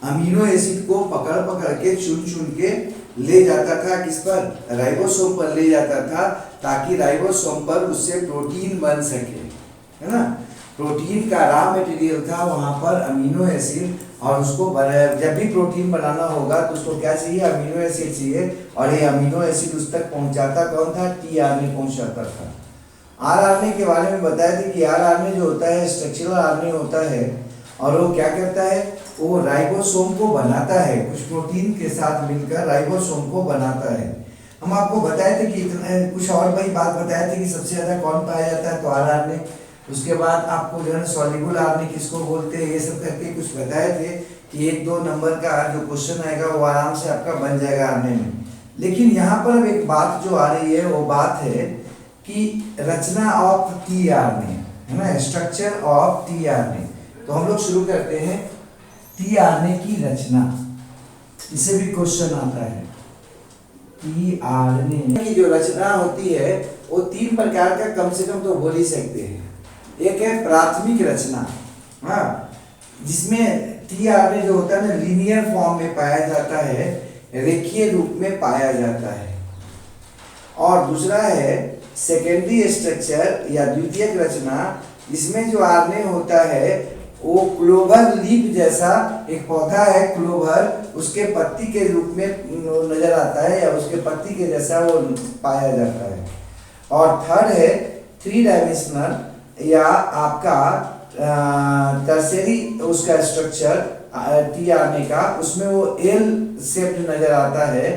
Amino acid को पकड़ पकड़ के चुन चुन के ले जाता था, किस पर, राइबोसोम पर ले जाता था, ताकि राइबोसोम पर उससे प्रोटीन बन सके, है ना। प्रोटीन का रॉ मटेरियल था वहां पर अमीनो एसिड, और उसको जब भी प्रोटीन बनाना होगा तो उसको क्या चाहिए, अमीनो एसिड चाहिए, और ये अमीनो एसिड उस तक पहुंचाता कौन था, टीआरएनए पहुंचाता था। आरएनए के बारे में बताया था कि आरएनए जो होता है स्ट्रक्चरल आरएनए होता है, और वो क्या करता है, वो राइबोसोम को बनाता है, कुछ प्रोटीन के साथ मिलकर राइबोसोम को बनाता है। हम आपको बताए थे कि इतना कुछ और भाई बात बताए थे कि सबसे ज्यादा कौन पाया जाता है, तो आरएनए। उसके बाद आपको जो है सॉल्युबल आरएनए किसको बोलते हैं, ये सब करके कुछ बताए थे कि 1-2 नंबर का जो क्वेश्चन आएगा वो आराम से आपका बन जाएगा आरएनए में। लेकिन यहाँ पर अब एक बात जो आ रही है वो बात है कि रचना ऑफ टीआरएनए, है ना, स्ट्रक्चर ऑफ टीआरएनए। तो हम लोग शुरू करते हैं टीआरएनए की रचना, इसे भी क्वेश्चन आता है। टीआरएनए की जो रचना होती है वो 3 प्रकार का कम से कम तो बोल ही सकते हैं। एक है प्राथमिक रचना, हाँ, जिसमें टीआरएनए जो होता है ना लीनियर फॉर्म में पाया जाता है, रेखीय रूप में पाया जाता है। और दूसरा है सेकेंडरी स्ट्रक्चर या द्वितीयक रचना, इसमें जो आरएनए होता है वो क्लोवर लीफ जैसा एक पौधा है, क्लोवर, उसके पत्ती के रूप में नजर आता है, या उसके पत्ती के जैसा वो पाया जाता है। और थर्ड है 3 डायमेंशनल या आपका टर्शियरी उसका स्ट्रक्चर टीआरएनए का, उसमें वो एल शेप्ड नजर आता है,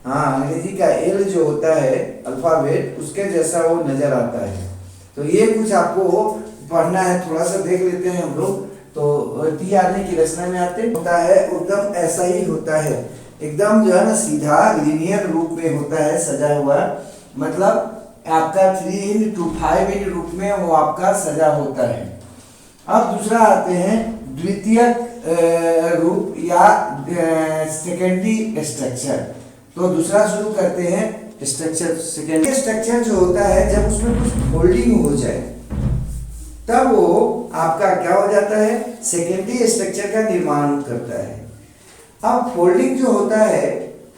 हाँ, अंग्रेजी का एल जो होता है अल्फाबेट उसके जैसा वो नजर आता है। तो ये कुछ आपको पढ़ना है, थोड़ा सा देख लेते हैं हम लोग। तो टीआरएनए की रचना में आते होता है एकदम ऐसा ही होता है, एकदम जो है ना सीधा लीनियर रूप में होता है सजा हुआ, मतलब आपका 3:5 रूप में वो आपका सजा होता है। अब दूसरा आते हैं द्वितीयक रूप या सेकेंडरी स्ट्रक्चर। तो दूसरा शुरू करते हैं स्ट्रक्चर। सेकेंडरी स्ट्रक्चर जो होता है जब उसमें कुछ फोल्डिंग हो जाए तब वो आपका क्या हो जाता है, सेकेंडरी स्ट्रक्चर का निर्माण करता है। अब फोल्डिंग जो होता है,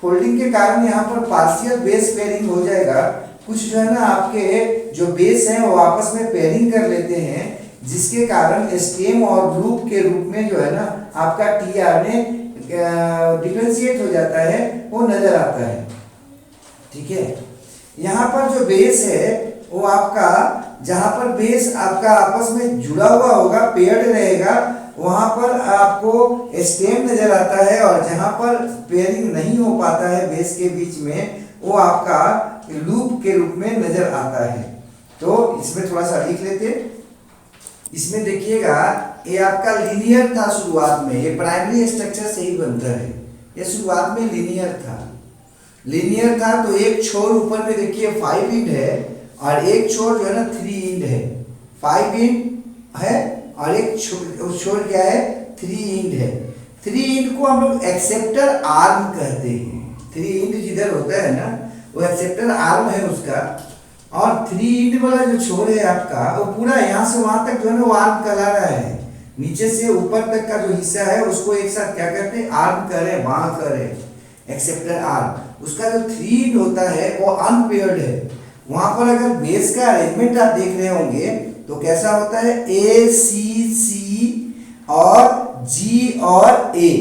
फोल्डिंग के कारण यहाँ पर पार्शियल बेस पेयरिंग हो जाएगा, कुछ जो है ना आपके जो बेस हैं वो आपस में पेयरिंग कर लेते हैं, जिसके कारण स्टेम और लूप के रूप में जो है ना आपका टीआरएनए डिफरेंशिएट हो जाता है, वो नजर आता है, ठीक है। यहाँ पर जो बेस है वो आपका, जहां पर बेस आपका आपस में जुड़ा हुआ होगा, पेयर्ड रहेगा, वहां पर आपको स्टेम नजर आता है, और जहां पर पेयरिंग नहीं हो पाता है बेस के बीच में, वो आपका लूप के रूप में नजर आता है। तो इसमें थोड़ा सा लिख लेते, इसमें देखिएगा ये आपका लीनियर था शुरुआत में, ये प्राइमरी स्ट्रक्चर से ही बनता है, ये शुरुआत में लीनियर था। तो एक छोर ऊपर में देखिए 5 इंच है, और एक छोर जो है ना 3 इंच है, 5 इंच है, और एक छोर क्या है 3 इंच है। 3 इंच को हम लोग एक्सेप्टर आर्म कहते हैं, 3 इंच जिधर होता है ना वो एक्सेप्टर आर्म है उसका, और 3 इंच वाला जो छोर है आपका वो पूरा यहाँ से वहां तक जो है ना वो आर्म कहला रहा है। नीचे से ऊपर तक का जो हिस्सा है उसको एक साथ क्या कहते हैं, आर्म कह रहे हैं, बांह कह रहे हैं, एक्सेप्टर आर्म। उसका जो 3 इंच होता है वो अनपेयर्ड है। वहां पर अगर बेस का अरेंजमेंट आप देख रहे होंगे तो कैसा होता है, ए सी सी और जी और ए।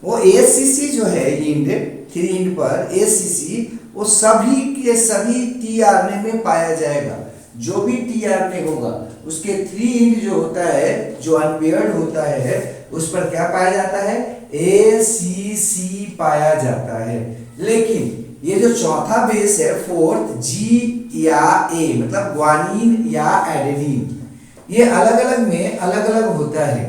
वो ए सी सी जो है इंड 3 इंड पर ए सी सी, वो सभी के सभी टीआरएनए में पाया जाएगा। जो भी टीआरएनए होगा उसके 3 इंड जो होता है, जो अनपेयर्ड होता है, उस पर क्या पाया जाता है, ए सी सी पाया जाता है। लेकिन ये जो चौथा बेस है, फोर्थ, जी या ए, मतलब ग्वानिन या एडेनिन, ये अलग अलग में अलग अलग होता है,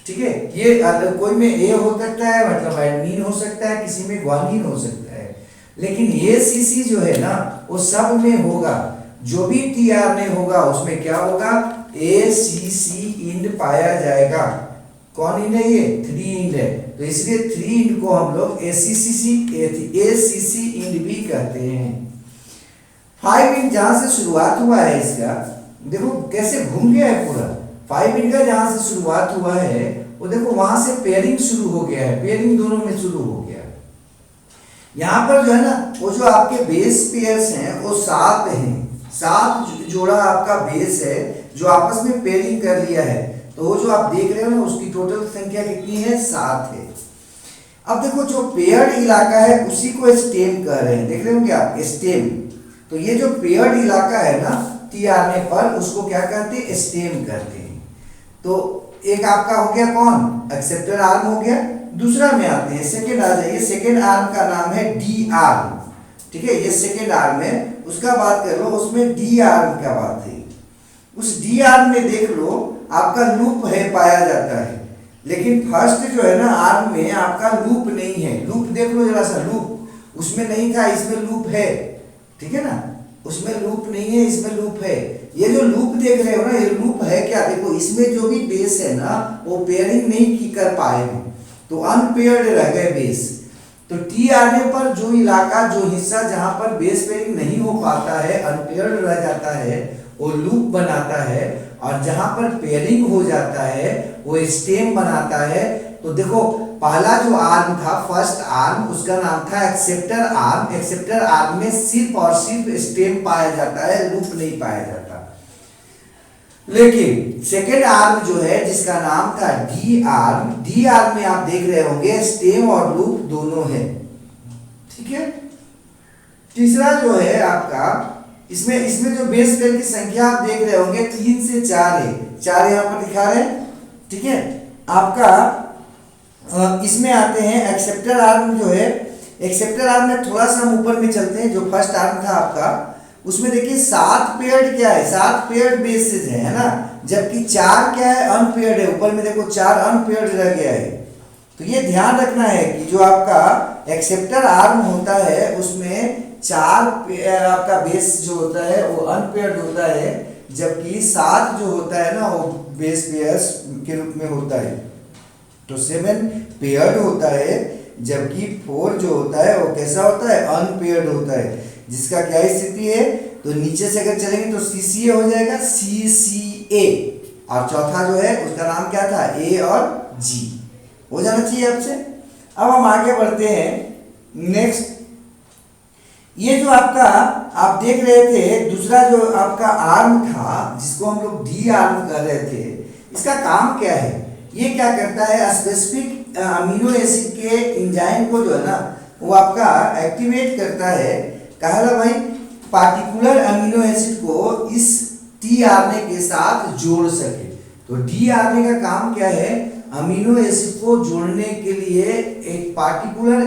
ठीक है। ये अलग, कोई में ए हो सकता है, मतलब एडेनिन हो सकता है, किसी में ग्वानिन हो सकता है, लेकिन ये सीसी जो है ना वो सब में होगा। जो भी टीआरएनए होगा उसमें क्या होगा, ए सी सी इंड पाया जाएगा। कौन इंड है, ये 3 इंड है, तो इसलिए 3 इंड को हम लोग एसीसी इंड भी कहते हैं। 5 इंड जहां से शुरुआत हुआ है इसका, देखो कैसे घूम गया है पूरा। 5 इंड का जहां से शुरुआत हुआ है वो देखो वहां से पेयरिंग शुरू हो गया है, पेयरिंग दोनों में शुरू हो गया है। यहाँ पर जो है ना वो जो आपके बेस पेयर्स हैं वो 7 हैं, 7 जोड़ा आपका बेस है जो आपस में पेयरिंग कर लिया है। तो वो जो आप देख रहे हो ना उसकी टोटल संख्या कितनी है, 7 है। अब देखो जो पेयर्ड इलाका है उसी को स्टेम कह रहे हैं, देख रहे हो क्या, स्टेम। तो ये जो पेयर्ड इलाका है ना टी आने पर उसको क्या कहते हैं, स्टेम कहते हैं। तो एक आपका हो गया कौन, एक्सेप्टर आर्म हो गया। दूसरा में आते हैं, सेकेंड आ जाइए। सेकेंड आर्म का नाम है डी आर्म, ठीक है, ये सेकेंड आर्म है। उसका बात कर लो, उसमें डी आर्म का बात है। उस डी आर्म में देख लो आपका लूप है पाया जाता है, लेकिन फर्स्ट जो है ना आर्म में आपका लूप नहीं है। लूप देख लो जरा सा, लूप उसमें नहीं था, इसमें लूप है, ठीक है ना, उसमें लूप नहीं है, इसमें लूप है। ये जो लूप देख रहे हो ना ये लूप है क्या, देखो इसमें जो भी बेस है ना वो पेयरिंग नहीं की कर पाए हैं, तो अनपेयर्ड रह गए बेस। तो टी आने पर जो इलाका, जो हिस्सा जहां पर बेस पेयरिंग नहीं हो पाता है, अनपेयर्ड रह जाता है, वो लूप बनाता है। और जहां पर पेयरिंग हो जाता है वो स्टेम बनाता है। तो देखो पहला जो आर्म था, फर्स्ट आर्म, उसका नाम था एक्सेप्टर आर्म। एक्सेप्टर आर्म में सिर्फ और सिर्फ स्टेम पाया जाता है, लूप नहीं पाया जाता। लेकिन सेकेंड आर्म जो है जिसका नाम था डी आर्म, डी आर्म में आप देख रहे होंगे स्टेम और लूप दोनों है, ठीक है। तीसरा जो है आपका, इसमें जो बेस पेयर की संख्या आप देख रहे होंगे 3 से 4 है, 4 यहाँ पर दिखा रहे हैं, ठीक है। आपका इसमें आते हैं एक्सेप्टर आर्म जो है, एक्सेप्टर आर्म में थोड़ा सा हम ऊपर में चलते हैं। जो फर्स्ट आर्म था आपका उसमें देखिए 7 पेयर्ड क्या है, 7 पेयर्ड बेसेस है ना, जबकि 4 क्या है, अनपेयर्ड है। ऊपर में देखो 4 अनपेयर्ड रह गया है। तो ये ध्यान रखना है कि जो आपका एक्सेप्टर आर्म होता है उसमें 4 आपका बेस जो होता है वो अनपेयर्ड होता है, जबकि 7 जो होता है ना वो बेस पेयर्स के रूप में होता है। तो 7 पेयर्ड होता है, जबकि 4 जो होता है वो कैसा होता है, अनपेयर्ड होता है। जिसका क्या स्थिति है, तो नीचे से अगर चलेंगे तो CCA हो जाएगा, CCA। और चौथा जो है उसका नाम क्या था, A और G हो जाना चाहिए आपसे। अब हम आगे बढ़ते हैं नेक्स्ट। ये जो आपका आप देख रहे थे दूसरा जो आपका आर्म था जिसको हम लोग डी आर्म कर रहे थे, इसका काम क्या है, ये क्या करता है, स्पेसिफिक अमीनो एसिड के एंजाइम को जो है ना वो आपका एक्टिवेट करता है। कहा भाई पार्टिकुलर अमीनो एसिड को इस टी आरएनए के साथ जोड़ सके। तो डी आरएनए का काम क्या है, अमीनो एसिड को जोड़ने के लिए एक पार्टिकुलर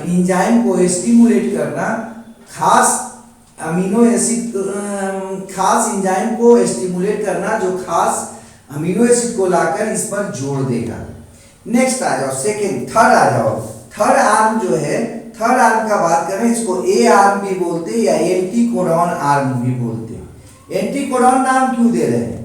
एंजाइम को स्टिमुलेट करना, खास अमीनो एसिड खास एंजाइम को स्टिमुलेट करना जो खास अमीनो एसिड को लाकर इस पर जोड़ देगा। नेक्स्ट आ जाओ, सेकेंड, थर्ड आ जाओ। थर्ड आर्म जो है, थर्ड आर्म का बात करें, इसको ए आर्म भी बोलते हैं या एंटीकोडॉन आर्म भी बोलते हैं। एंटीकोडॉन नाम क्यों दे रहे हैं,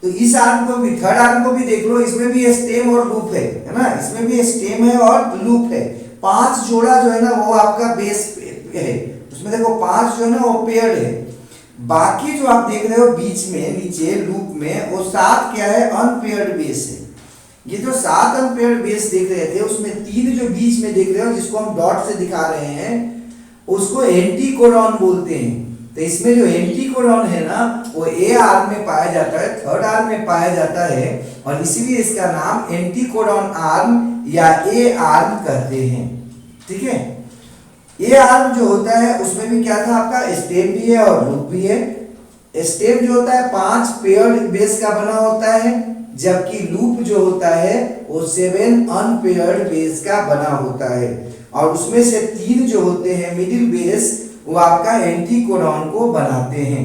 तो इस आर्म को भी, थर्ड आर्म को भी देख लो, इसमें भी स्टेम और लूप है ना, इसमें भी स्टेम है और लूप है। 5 जोड़ा जो है ना वो आपका बेस है, उसमें देखो 5 जो है ना वो पेयर्ड है। बाकी जो आप देख रहे हो बीच में नीचे लूप में वो 7 क्या है, अनपेयर्ड बेस है। ये जो 7 अनपेयर्ड बेस देख रहे थे उसमें 3 जो बीच में देख रहे हो जिसको हम डॉट से दिखा रहे हैं उसको एंटीकोडॉन बोलते हैं। तो इसमें जो एंटीकोडॉन है ना वो ए आर्म में पाया जाता है, थर्ड आर्म में पाया जाता है, और इसीलिए इसका नाम एंटीकोडॉन आर्म या ए आर्म कहते हैं, ठीक है। ए आर्म जो होता है उसमें भी क्या था आपका, स्टेम भी है और लूप भी है। स्टेम जो होता है 5 पेयर्ड बेस का बना होता है, जबकि लूप जो होता है वो 7 अनपेयर्ड बेस का बना होता है, और उसमें से 3 जो होते हैं मिडिल बेस वो आपका एंटीकोडॉन को बनाते हैं।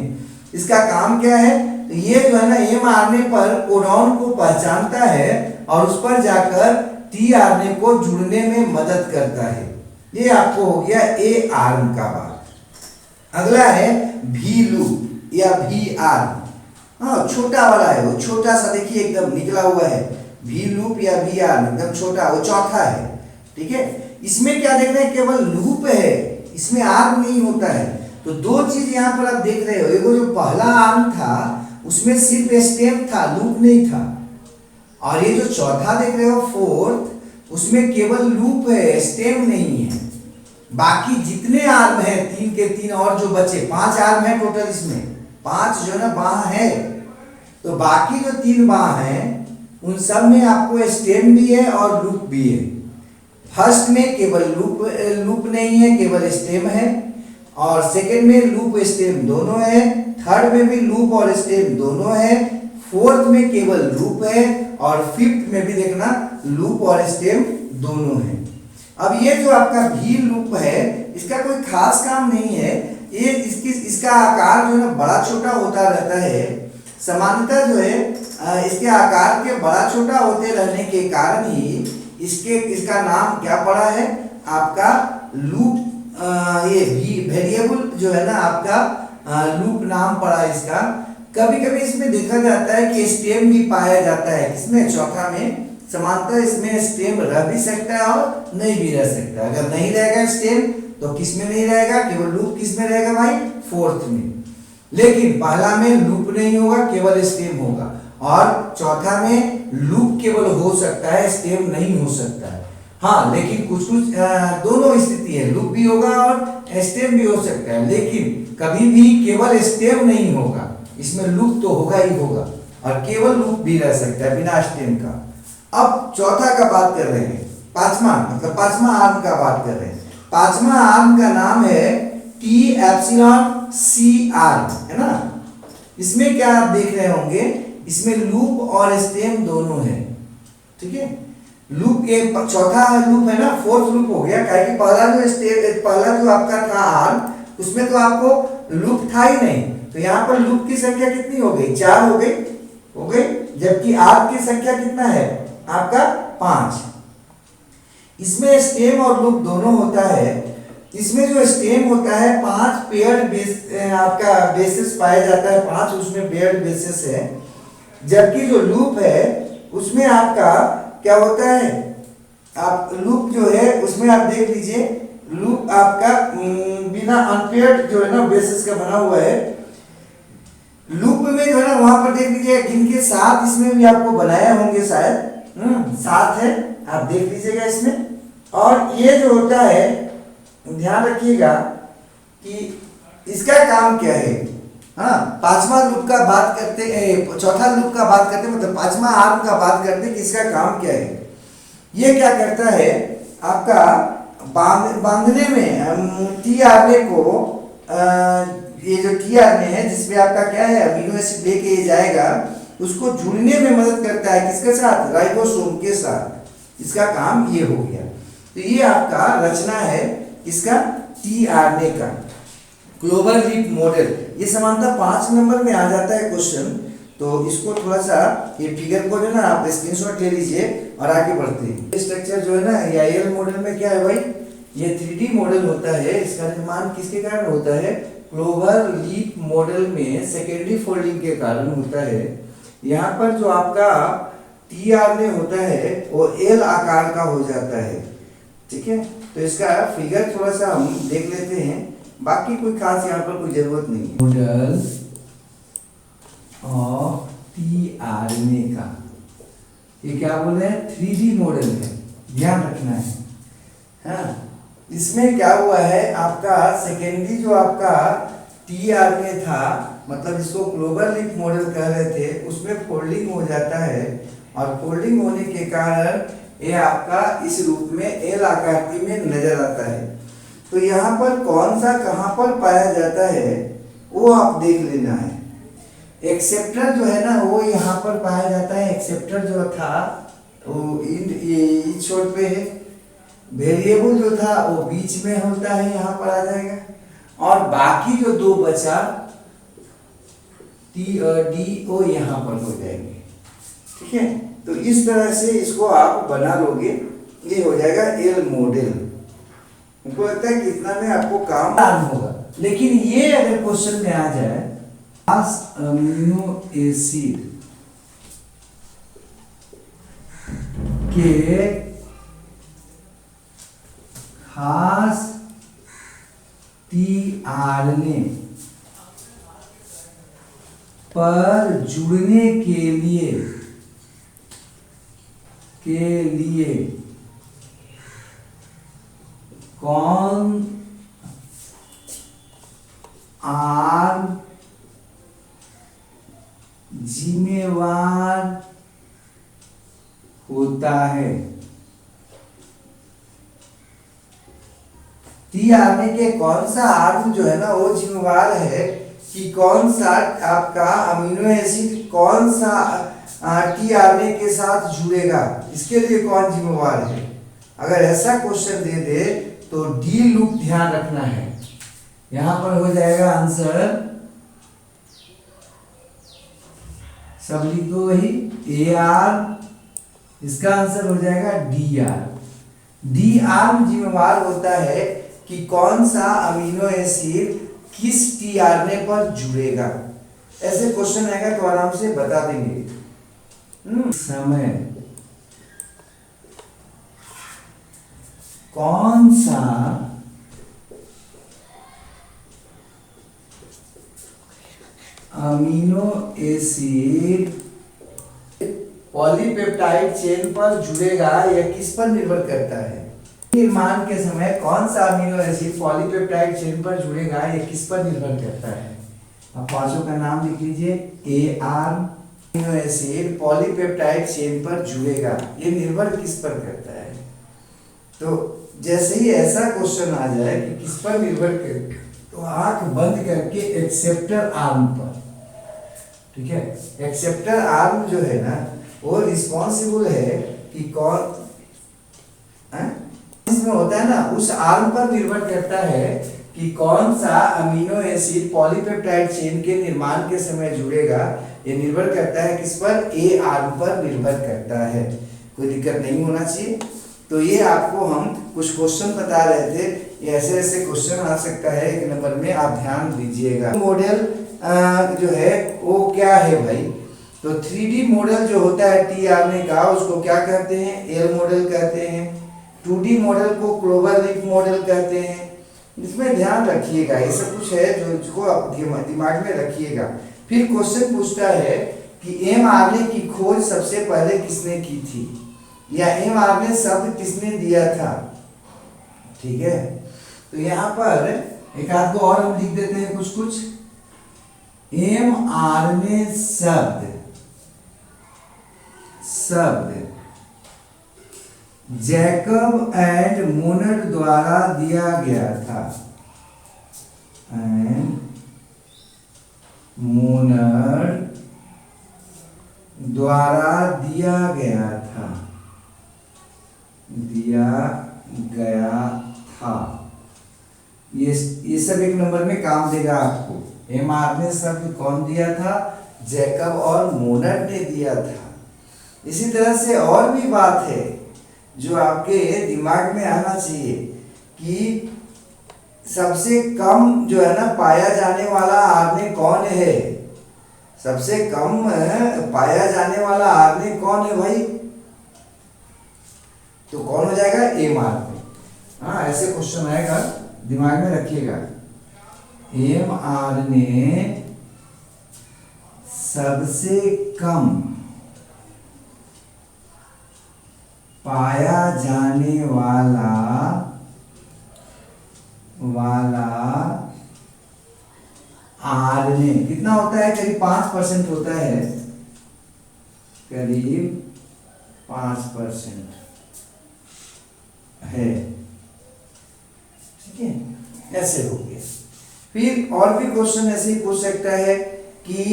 इसका काम क्या है, तो ये जो है ना ए मारने पर कोडॉन को पहचानता है और उस पर जाकर टी आरएनए को जुड़ने में मदद करता है। ये आपको हो गया ए आर्म का बात। अगला है भी लूप या भी आर्म। हाँ, छोटा वाला है वो, छोटा सा देखिए एकदम निकला हुआ है, भी लूप या भी आर्म एकदम छोटा, वो चौथा है, ठीक है। इसमें क्या देख रहे हैं, केवल लूप है, इसमें आर्म नहीं होता है। तो 2 चीज यहाँ पर आप देख रहे हो, एक जो पहला आर्म था उसमें सिर्फ स्टेम था, लूप नहीं था, और ये जो चौथा देख रहे हो फोर्थ, उसमें केवल लूप है, स्टेम नहीं है। बाकी जितने आर्म है 3 के 3 और जो बचे 5 आर्म है टोटल, इसमें 5 जो है ना बाह है, तो बाकी जो 3 बाह हैं उन सब में आपको स्टेम भी है और लूप भी है। फर्स्ट में केवल लूप नहीं है, केवल स्टेम है, और सेकंड में लूप स्टेम दोनों है, थर्ड में भी लूप और स्टेम दोनों है, फोर्थ में केवल लूप है, और फिफ्थ में भी देखना लूप और स्टेम दोनों है। अब ये जो आपका भी लूप है, इसका कोई खास काम नहीं है, ये इसका आकार जो है ना बड़ा छोटा होता रहता है। सामान्यतः जो है इसके आकार के बड़ा छोटा होते रहने के कारण ही इसका नाम क्या पड़ा है आपका लूप, ये भी वेरिएबल जो है ना आपका लूप नाम पड़ा है इसका। कभी कभी इसमें देखा जाता है कि स्टेम भी पाया जाता है, इसमें चौथा में समानतः इसमें स्टेम रह भी सकता है और नहीं भी रह सकता है। अगर नहीं रहेगा स्टेम तो किस में नहीं रहेगा, केवल लूप किस में रहेगा भाई, फोर्थ में। लेकिन पहला में लूप नहीं होगा, केवल स्टेम होगा, और चौथा में लूप केवल हो सकता है, स्टेम नहीं हो सकता है। हाँ, लेकिन कुछ दोनों स्थिति है, लूप भी होगा और स्टेम भी हो सकता है, लेकिन कभी भी केवल स्टेम नहीं होगा, इसमें लूप तो होगा ही होगा, और केवल लूप भी रह सकता है बिना स्टेम का। अब चौथा का बात कर रहे हैं, पांचवा मतलब पांचवा आर्म का बात कर रहे हैं। पांचवा आर्म का नाम है टी एप्सिलॉन सी आर्म, है ना। इसमें क्या आप देख रहे होंगे, इसमें लूप और स्टेम दोनों है, ठीक है। लूप के चौथा लूप है ना, फोर्थ लूप हो गया, क्या कि पहला जो आपका था आर्म, उसमें तो आपको लूप था ही नहीं, तो यहाँ पर लूप की संख्या कितनी हो गई, 4 हो गई, जबकि आर्म की संख्या कितना है आपका 5। इसमें स्टेम और लूप दोनों होता है। इसमें जो स्टेम होता है 5 पेयर्ड आपका बेसिस पाया जाता है, 5 उसमें पेयर्ड बेसिस है, जबकि जो लूप है उसमें आपका क्या होता है, आप लूप जो है उसमें आप देख लीजिए, लूप आपका बिना अनपेयर्ड जो है ना बेसिस का बना हुआ है। लूप में जो है ना वहां पर देख लीजिए जिनके साथ इसमें भी आपको बनाए होंगे शायद, 7 है, आप देख लीजिएगा इसमें। और ये जो होता है ध्यान रखिएगा कि इसका काम क्या है। हाँ, पांचवा लूप का बात करते, चौथा लूप का बात करते, मतलब पांचवा आर्म का बात करते कि इसका काम क्या है। ये क्या करता है आपका बांधने में टी आरने को, ये जो टी आरने है जिसमें आपका क्या है अमीनो एसिड लेके ये जाएगा, उसको जुड़ने में मदद करता है, किसके साथ, राइबोसोम के साथ। इसका काम ये हो गया। तो ये आपका रचना है इसका टी आरने का, क्लोवर लीफ मॉडल। ये समानता 5 नंबर में आ जाता है क्वेश्चन, तो इसको थोड़ा सा ये फिगर को जो है ना आप स्क्रीनशॉट ले लीजिए और आगे बढ़ते हैं। स्ट्रक्चर जो है ना एआईएल मॉडल में क्या है भाई, ये 3D मॉडल होता है। इसका निर्माण किसके कारण होता है, क्लोवर लीफ मॉडल में सेकेंडरी फोल्डिंग के कारण होता है। यहाँ पर जो आपका टी आरने होता है वो एल आकार का हो जाता है, ठीक है। तो इसका फिगर थोड़ा सा हम देख लेते हैं, बाकी कोई खास यहाँ पर कोई जरूरत नहीं है। मॉडल ऑफ टी आरने का, ये क्या बोल रहे हैं, 3D मॉडल है, ध्यान रखना है। हाँ, इसमें क्या हुआ है आपका सेकेंडरी जो आपका टी आरने था, मतलब इसको क्लोवर लीफ मॉडल कह रहे थे, उसमें फोल्डिंग हो जाता है, और फोल्डिंग होने के कारण ये आपका इस रूप में एल आकृति में नजर आता है। तो यहाँ पर कौन सा कहाँ पर पाया जाता है वो आप देख लेना है। एक्सेप्टर जो है ना वो यहाँ पर पाया जाता है, एक्सेप्टर जो था वो इस छोर पे है, वेरिएबल जो था वो बीच में होता है, यहाँ पर आ जाएगा, और बाकी जो 2 बचा टी और डी वो यहाँ पर हो जाएंगे, ठीक है। तो इस तरह से इसको आप बना लोगे, ये हो जाएगा एल मॉडल। मुझको लगता है कि इतना में आपको काम होगा। लेकिन ये अगर क्वेश्चन में आ जाए, खास अमीनो एसिड के खास टी आरने पर जुड़ने के लिए के लिए कौन आर जिम्मेवार होता है। टी आरने के कौन सा आर्म जो है ना वो जिम्मेवार है कि कौन सा आपका अमीनो एसिड कौन सा टी आरने के साथ जुड़ेगा, इसके लिए कौन जिम्मेवार है। अगर ऐसा क्वेश्चन दे दे तो डी लूप ध्यान रखना है। यहां पर हो जाएगा आंसर, सब लिख दो वही, ए आर, इसका आंसर हो जाएगा डी आर। डी आर जिम्मेवार होता है कि कौन सा अमीनो एसिड किस टीआरएनए पर जुड़ेगा। ऐसे क्वेश्चन आएगा तो आराम से बता देंगे। समय कौन सा अमीनो एसिड पॉलीपेप्टाइड चेन पर जुड़ेगा, यह किस पर निर्भर करता है। निर्माण के समय कौन सा अमीनो एसिड पॉलीपेप्टाइड चेन पर जुड़ेगा, यह किस पर निर्भर करता है। अब पांचों का नाम लिख लीजिए। A R amino acid polypeptide chain पर जुड़ेगा, ये निर्भर किस पर करता है। तो जैसे ही ऐसा क्वेश्चन आ जाए कि किस पर निर्भर कर, तो आंख बंद करके एक्सेप्टर आर्म पर, ठीक है, एक्सेप्टर आर्म जो है ना वो रिस्पॉन्सिबल है कि कौन इसमें होता है ना, उस आर्म पर निर्भर करता है कि कौन सा अमीनो एसिड पॉलीपेप्टाइड चेन के निर्माण के समय जुड़ेगा। ये निर्भर करता है किस पर, ए आर्म पर निर्भर करता है। कोई दिक्कत नहीं होना चाहिए। तो ये आपको हम कुछ क्वेश्चन बता रहे थे, ये ऐसे ऐसे क्वेश्चन आ सकता है 1 नंबर में, आप ध्यान दीजिएगा। मॉडल जो है वो क्या है भाई, तो 3D मॉडल जो होता है टीआरएनए का उसको क्या कहते हैं, एल मॉडल कहते हैं। 2D मॉडल को क्लोवर लीफ मॉडल कहते हैं। इसमें ध्यान रखिएगा, ये सब कुछ है जो इसको आप दिमाग में रखिएगा। फिर क्वेश्चन पूछता है कि एमआरएनए की खोज सबसे पहले किसने की थी, या एमआरएनए शब्द किसने दिया था। ठीक है, तो यहाँ पर एक आध को और हम लिख देते हैं कुछ कुछ। एमआरएनए शब्द जैकब एंड मोनड द्वारा दिया गया था, एंड मोनड द्वारा दिया गया था। ये सब 1 नंबर में काम देगा आपको। एमआरएनए शब्द कौन दिया था, जैकब और मोनड ने दिया था। इसी तरह से और भी बात है जो आपके दिमाग में आना चाहिए कि सबसे कम जो है ना पाया जाने वाला आरएनए कौन है। सबसे कम पाया जाने वाला आरएनए कौन है भाई, तो कौन हो जाएगा, एमआरएनए। हाँ, ऐसे क्वेश्चन आएगा, दिमाग में रखिएगा। एमआरएनए सबसे कम पाया जाने वाला आरएनए कितना होता है, करीब 5% होता है, करीब 5% है। ठीक है, ऐसे हो गया। फिर और भी क्वेश्चन ऐसे ही पूछ सकता है कि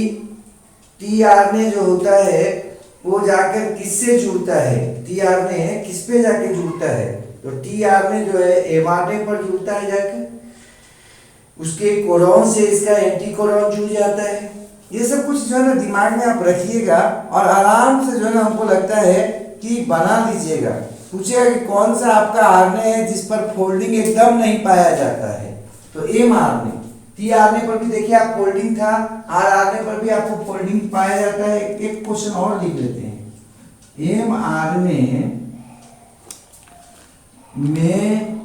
टीआरएनए जो होता है वो जाकर किससे जुड़ता है, टीआरएनए किस पे जाके जुड़ता है। तो टीआरएनए जो है एमआरएनए पर जुड़ता है जाकर, उसके कोडॉन से इसका एंटीकोडॉन जुड़ जाता है। ये सब कुछ जो है ना दिमाग में आप रखिएगा और आराम से जो है ना हमको लगता है कि बना लीजिएगा। पूछेगा कि कौन सा आपका आरएनए है जिस पर फोल्डिंग एकदम नहीं पाया जाता है, तो एमआरएनए। टीआरएनए पर भी देखिए आप फोल्डिंग था, आरआरएनए पर भी आपको फोल्डिंग पाया जाता है। एक क्वेश्चन और लिख लेते हैं, एमआरएनए में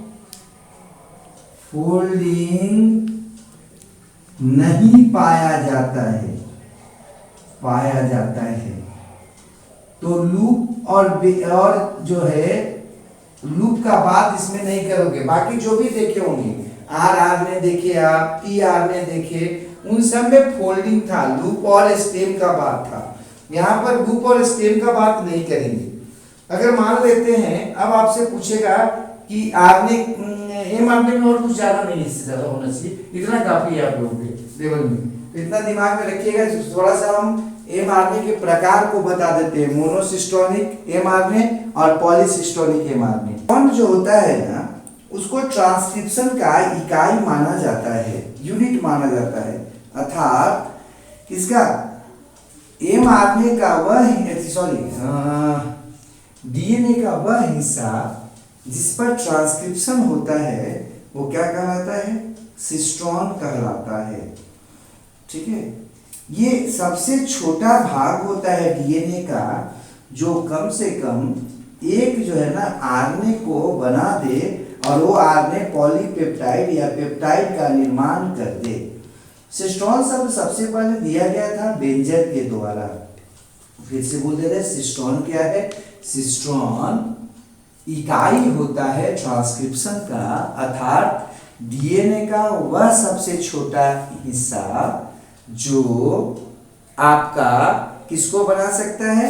फोल्डिंग नहीं पाया जाता है, तो लूप और जो है लूप का बात इसमें नहीं करोगे। बाकी जो भी देखे होंगे, आर ने देखे, आप टी आर ने देखे, उन सब में फोल्डिंग था, लूप और स्टेम का बात था। यहाँ पर लूप और स्टेम का बात नहीं करेंगे। अगर मान लेते हैं, अब आपसे पूछेगा कि आपने एम आपने में और कुछ ज्यादा नहीं, इससे ज्यादा होना चाहिए, इतना काफी है आप लोगों के लेवल में, तो इतना दिमाग में रखिएगा। थोड़ा सा हम एमआरएनए के प्रकार को बता देते हैं, मोनोसिस्टोनिक एमआरएनए और पॉलीसिस्टोनिक एमआरएनए। बॉन्ड जो होता है ना, उसको ट्रांसक्रिप्शन का इकाई माना जाता है, यूनिट माना जाता है। अर्थात इसका एमआरएनए का वह डीएनए का वह हिस्सा जिस पर ट्रांसक्रिप्शन होता है वो क्या कहलाता है? सिस्ट्रॉन कहलाता है। ठीक है, ये सबसे छोटा भाग होता है डीएनए का, जो कम से कम एक जो है ना आरएनए को बना दे और वो आरएनए पॉलीपेप्टाइड या पेप्टाइड का निर्माण कर दे। सिस्ट्रॉन शब्द सबसे पहले दिया गया था बेंजर के द्वारा। फिर से बोल दे रहे, सिस्ट्रॉन क्या है? सिस्ट्रॉन इकाई होता है ट्रांसक्रिप्शन का, अर्थात डीएनए का वह सबसे छोटा हिस्सा जो आपका किसको बना सकता है?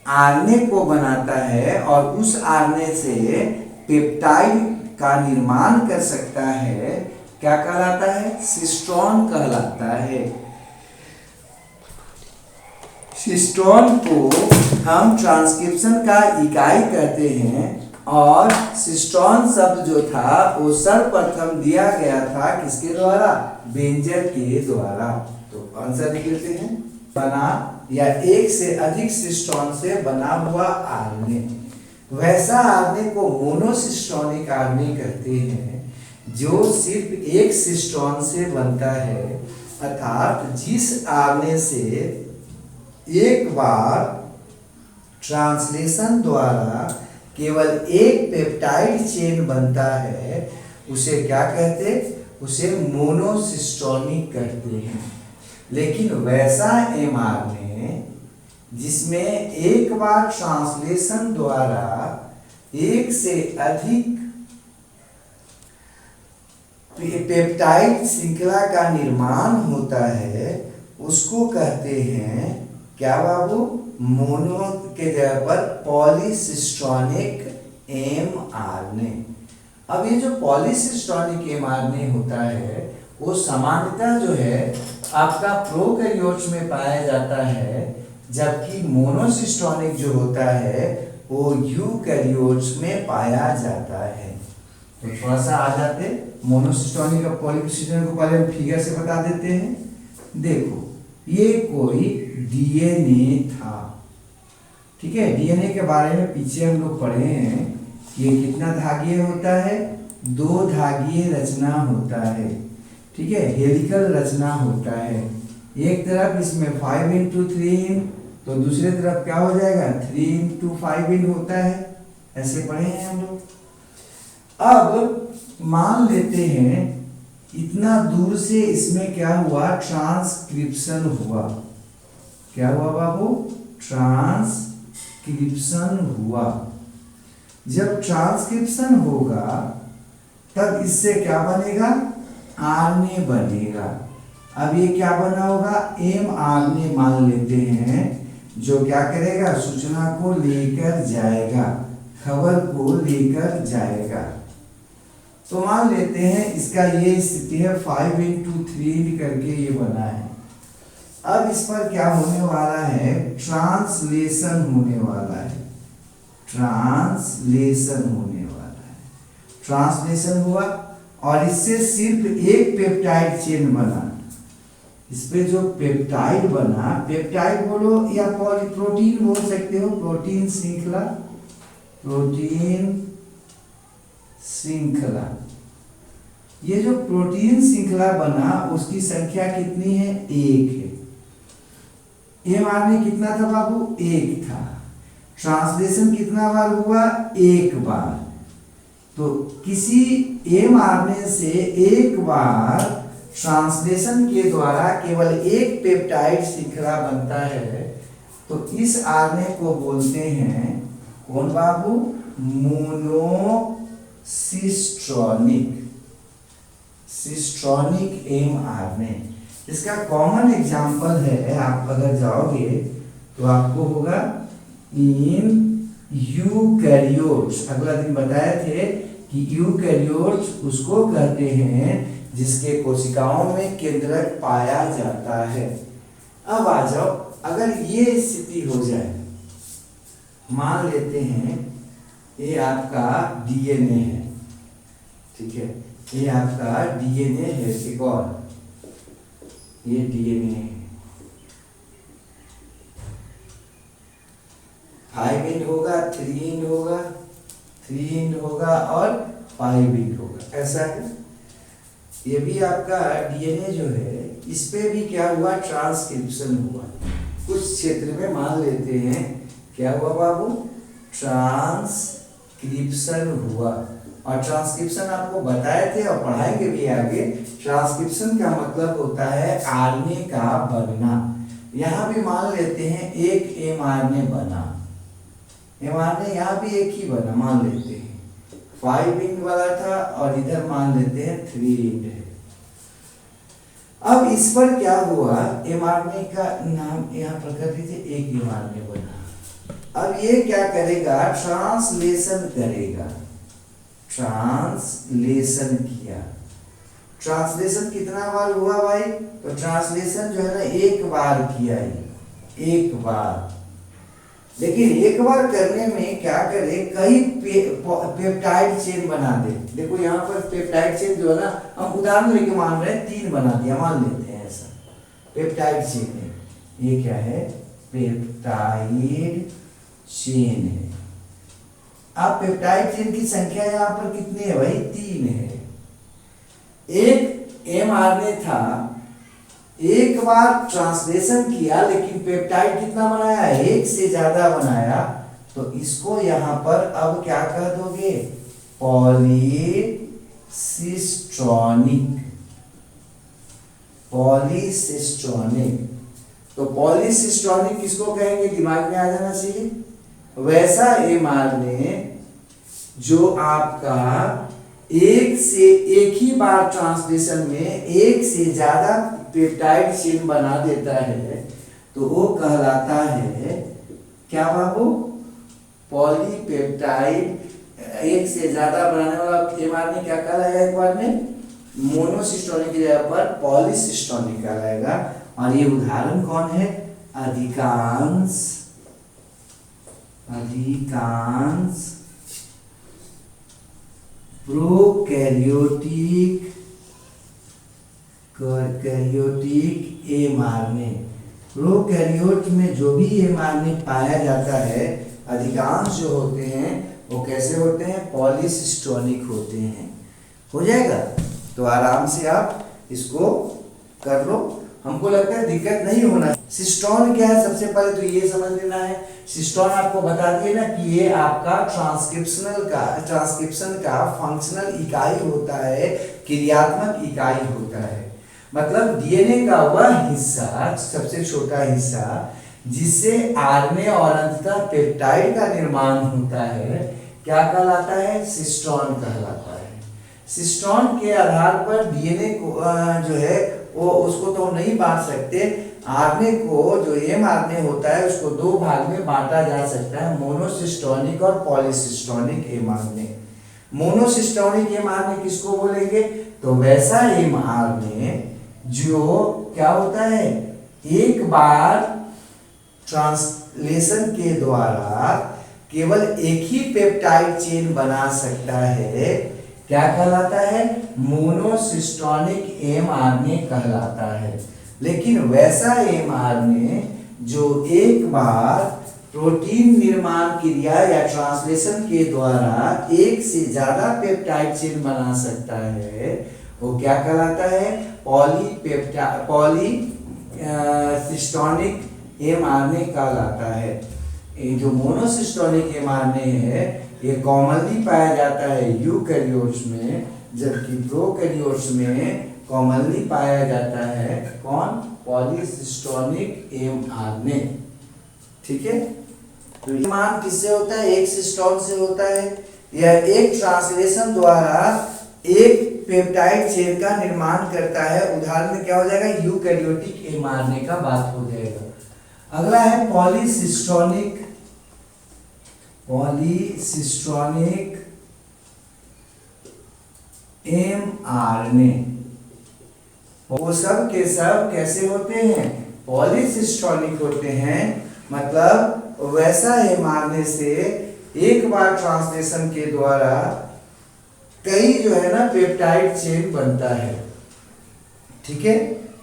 आरएनए को बनाता है और उस आरएनए से पेप्टाइड का निर्माण कर सकता है। क्या कहलाता है? सिस्ट्रॉन कहलाता है। सिस्ट्रॉन को हम ट्रांसक्रिप्शन का इकाई कहते हैं और सिस्ट्रॉन शब्द जो था वो सर्वप्रथम दिया गया था किसके द्वारा? बेंजर के द्वारा। तो आंसर लिख लेते हैं, बना या एक से अधिक सिस्ट्रॉन से बना हुआ आरएनए। वैसा आरएनए को मोनोसिस्टोनिक आरएनए कहते हैं जो सिर्फ एक सिस्ट्रॉन से बनता है, अर्थात जिस आरएनए से एक बार ट्रांसलेशन द्वारा केवल एक पेप्टाइड चेन बनता है उसे क्या कहते? उसे मोनोसिस्टोनिक कहते हैं। लेकिन वैसा एमआरएनए जिसमें एक बार ट्रांसलेशन द्वारा एक से अधिक पेप्टाइड श्रृंखला का निर्माण होता है उसको कहते हैं क्या बाबू? मोनो के जगह पर पॉलीसिस्टोनिक एमआरएनए। अब ये जो पॉलीसिस्टोनिक एमआरएनए होता है वो सामान्यतः जो है आपका प्रोकैरियोट्स में पाया जाता है, जबकि मोनोसिस्टोनिक जो होता है वो यूकैरियोट्स में पाया जाता है। तो थोड़ा सा आ जाते मोनोसिस्टोनिक और पॉलीसिस्टोनिक को पहले हम फिगर से बता देते हैं। देखो, ये कोई डीएनए था, ठीक है। डीएनए के बारे में पीछे हम लोग पढ़े हैं, ये कितना धागीय होता है? 2 धागीय रचना होता है, ठीक है, हेलिकल रचना होता है। एक तरफ इसमें 5x3 तो दूसरे तरफ क्या हो जाएगा? 3x5 होता है, ऐसे पढ़े हैं हम लोग। अब मान लेते हैं इतना दूर से इसमें क्या हुआ? ट्रांसक्रिप्शन हुआ। क्या हुआ बाबू? ट्रांसक्रिप्शन हुआ। जब ट्रांसक्रिप्शन होगा तब इससे क्या बनेगा? आरएनए बनेगा। अब ये क्या बना होगा? एमआरएनए मान लेते हैं, जो क्या करेगा? सूचना को लेकर जाएगा, खबर को लेकर जाएगा। तो मान लेते हैं इसका ये स्थिति है 5x3 करके ये बना है। अब इस पर क्या होने वाला है? ट्रांसलेशन होने वाला है। ट्रांसलेशन होने वाला है। ट्रांसलेशन हुआ और इससे सिर्फ एक पेप्टाइड चेन बना। इस पे जो पेप्टाइड बना, पेप्टाइड बोलो या प्रोटीन बोल सकते हो, प्रोटीन श्रृंखला, प्रोटीन श्रृंखला। ये जो प्रोटीन श्रृंखला बना उसकी संख्या कितनी है? 1 है। एमआरएनए कितना था बाबू? 1 था। ट्रांसलेशन कितना बार हुआ? 1 बार। तो किसी एमआरएनए से एक बार ट्रांसलेशन के द्वारा केवल एक पेप्टाइड श्रृंखला बनता है, तो इस आरएनए को बोलते हैं कौन बाबू? Monocistronic, cistronic mRNA। इसका कॉमन एग्जांपल है, आप अगर जाओगे तो आपको होगा इन यूकैरियोट्स। अगला दिन बताए थे कि यूकैरियोट्स उसको कहते हैं जिसके कोशिकाओं में केंद्रक पाया जाता है। अब आ जाओ, अगर ये स्थिति हो जाए, मान लेते हैं ये आपका डीएनए है, ठीक है, ये आपका डीएनए है, एक और ये डीएनए है, 5 इंड होगा, 3 इंड होगा, 3 इंड होगा और 5 इंड होगा, ऐसा है। ये भी आपका डीएनए जो है, इस पे भी क्या हुआ? ट्रांसक्रिप्शन हुआ। कुछ क्षेत्र में मान लेते हैं क्या हुआ बाबू? ट्रांसक्रिप्शन हुआ। और ट्रांसक्रिप्शन आपको बताए थे और पढ़ाएंगे भी आगे। ट्रांसक्रिप्शन का मतलब होता है आरएनए का बनना। यहाँ भी मान लेते हैं एक mRNA बना, mRNA यहाँ भी एक ही बना, मान लेते हैं 5 इंड वाला था और इधर मान लेते हैं 3 इंड है। अब इस पर क्या हुआ? mRNA का नाम यहाँ पर कर दीजिए, एक mRNA बना। अब ये क्या करेगा? ट्रांसलेशन करेगा, ट्रांसलेशन किया। ट्रांसलेशन कितना बार हुआ भाई? तो ट्रांसलेशन जो है ना एक बार किया, एक बार। लेकिन एक बार करने में क्या करे? कई पेप्टाइड चेन बना दे। देखो यहाँ पर पेप्टाइड चेन जो है ना, हम उदाहरण लेके मान रहे हैं 3 बना दिया, मान लेते हैं ऐसा पेप्टाइड चेन है। ये क्या है? पेप्टाइड चेन है। अब पेप्टाइड चेन की संख्या यहाँ पर कितनी है भाई? 3 है। एक mRNA था, एक बार ट्रांसलेशन किया, लेकिन पेप्टाइड कितना बनाया? एक से ज्यादा बनाया। तो इसको यहाँ पर अब क्या कह दोगे? Polycistronic, polycistronic. तो पॉलीसिस्ट्रॉनिक किसको कहेंगे? दिमाग में आ जाना चाहिए। वैसा mRNA जो आपका एक ही बार ट्रांसलेशन में एक से ज्यादा पेप्टाइड चेन बना देता है, तो वो कहलाता है क्या बाबू? पॉलीपेप्टाइड। एक से ज्यादा बनाने वाला mRNA क्या कहलाएगा? एक बार में मोनोसिस्टोनिक की जगह पर पॉलीसिस्टोनिक कहलाएगा। और ये उदाहरण कौन है? अधिकांश प्रोकैरियोटिक mRNA। प्रोकैरियोट में जो भी mRNA पाया जाता है, अधिकांश जो होते हैं वो कैसे होते हैं? पॉलीसिस्टोनिक होते हैं। हो जाएगा? तो आराम से आप इसको कर लो, हमको लगता है दिक्कत नहीं होना। सिस्टोन क्या है? सबसे पहले तो ये समझ लेना है। सिस्टोन आपको बता दिए ना कि ये आपका ट्रांसक्रिप्शन का फंक्शनल इकाई होता है, क्रियात्मक इकाई होता है। मतलब डीएनए का वह हिस्सा, सबसे छोटा हिस्सा, जिससे आरएनए और अंततः पेप्टाइड का निर्माण होता है, क्या कहलाता है? सिस्टोन कहलाता है। सिस्टोन के आधार पर डीएनए को जो है वो उसको तो नहीं बांट सकते। आरएनए को जो mRNA होता है उसको 2 भाग में बांटा जा सकता है, मोनोसिस्टोनिक और पॉलीसिस्टोनिक mRNA। मोनोसिस्टोनिक mRNA किसको बोलेंगे? तो वैसा mRNA जो क्या होता है? एक बार ट्रांसलेशन के द्वारा केवल एक ही पेप्टाइड चेन बना सकता है, क्या कहलाता है? मोनोसिस्टोनिक mRNA कहलाता है। लेकिन वैसा mRNA जो एक बार प्रोटीन निर्माण क्रिया या ट्रांसलेशन के द्वारा एक से ज्यादा पेप्टाइड चेन बना सकता है, वो क्या कहलाता है? पॉलीसिस्टोनिक mRNA कहलाता है। ये जो मोनोसिस्टोनिक mRNA है, ये कॉमनली पाया जाता है यूकैरियोट्स में, जबकि प्रोकैरियोट्स में कॉमनली पाया जाता है कौन? पॉलीसिस्टोनिक mRNA। ठीक है, तो निर्माण किससे होता है? एक सिस्टोन से होता है, या एक ट्रांसलेशन द्वारा एक पेप्टाइड चेन का निर्माण करता है। उदाहरण में क्या हो जाएगा? यूकैरियोटिक एमआरएनए का बात हो जाएगा। अगला है पॉलीसिस्टोनिक एमआरएनए। वो सब के सब कैसे होते हैं? पॉलीसिस्टोनिक होते हैं, मतलब वैसा एमआरएनए से एक बार ट्रांसलेशन के द्वारा कई जो है ना पेप्टाइड चेन बनता है। ठीक है,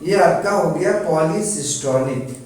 ये आपका हो गया पॉलीसिस्टोनिक।